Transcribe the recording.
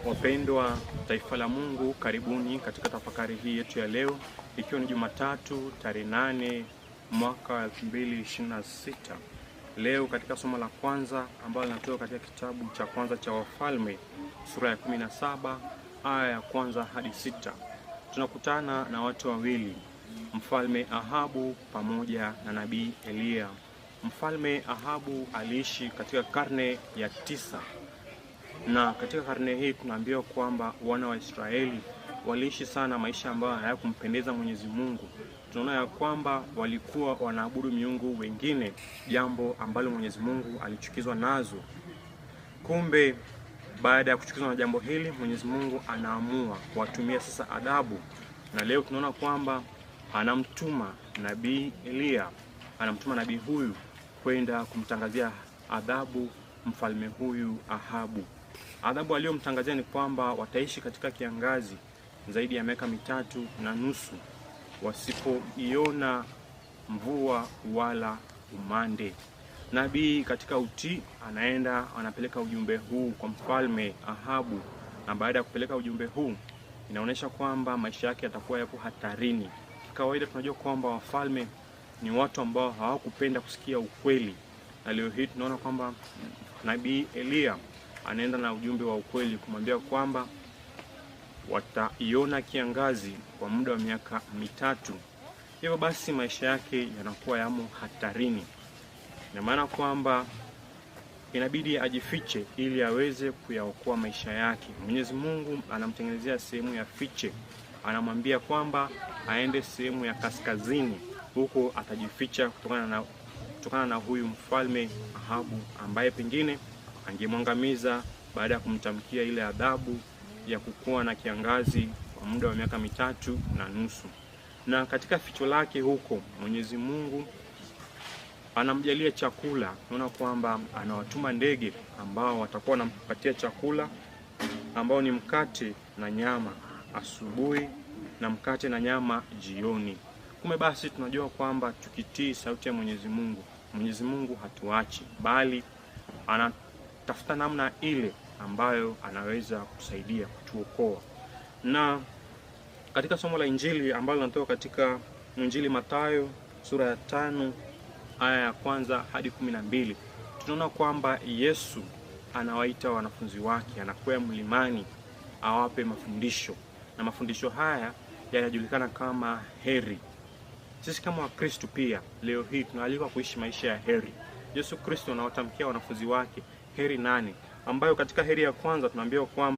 Wapendwa taifa la Mungu, karibuni katika tafakari hii yetu ya leo, ikiwa ni Jumatatu tarehe 8 mwaka 2026. Leo katika somo la kwanza ambalo linatoka katika kitabu cha kwanza cha Wafalme sura ya 17 aya ya kwanza hadi 6. Tunakutana na watu wawili, Mfalme Ahabu pamoja na Nabii Eliya. Mfalme Ahabu aliishi katika karne ya 9. Na katika karne hii tunaambiwa kwamba wana wa Israeli waliishi sana maisha ambayo hayakumpendeza Mwenyezi Mungu. Tunaona ya kwamba walikuwa wanaabudu miungu wengine, jambo ambalo Mwenyezi Mungu alichukizwa nazo. Kumbe baada ya kuchukizwa na jambo hili, Mwenyezi Mungu anaamua kuwatumia sasa adhabu. Na leo tunaona kwamba anamtuma Nabii Eliya, anamtuma nabii huyu kwenda kumtangazia adhabu mfalme huyu Ahabu. Adhabu aliyomtangazia ni kwamba wataishi katika kiangazi zaidi ya miaka 3.5 wasipoiona mvua wala umande. Nabii katika utii anaenda anapeleka ujumbe huu kwa mfalme Ahabu, na baada ya kupeleka ujumbe huu inaonyesha kwamba maisha yake yatakuwa yapo hatarini. Kawaida tunajua kwamba wafalme ni watu ambao hawakupenda kusikia ukweli, na leo hii tunaona kwamba Nabii Eliya anaenda na ujumbe wa ukweli kumwambia kwamba wataiona kiangazi kwa muda wa miaka 3. Hivyo basi maisha yake yanakuwa yamo hatarini. Ina maana kwamba inabidi ajifiche ili aweze kuyaokoa maisha yake. Mwenyezi Mungu anamtengenezea sehemu ya fiche, anamwambia kwamba aende sehemu ya kaskazini, huko atajificha kutokana na huyu mfalme Ahabu ambaye pengine angemwangamiza baada ya kumtamkia ile adhabu ya kukuwa na kiangazi kwa muda wa miaka 3.5. Na katika ficho lake huko Mwenyezi Mungu anamjalia chakula. Tunaona kwamba anawatuma ndege ambao watakuwa wanampatia chakula, ambao ni mkate na nyama asubuhi na mkate na nyama jioni. Kumbe basi tunajua kwamba tukitii sauti ya Mwenyezi Mungu hatuachi, bali anatafuta namna ile ambayo anaweza kusaidia kutuokoa. Na katika somo la Injili ambalo linatoka katika Injili Mathayo sura ya 5 aya ya kwanza hadi 12, tunaona kwamba Yesu anawaita wanafunzi wake, anakwea mlimani awape mafundisho, na mafundisho haya yanajulikana kama heri. Sisi kama Wakristo pia leo hii tunaalikwa kuishi maisha ya heri. Yesu Kristo anawatamkia wanafunzi wake heri 8, ambayo katika heri ya kwanza tunaambiwa kwamba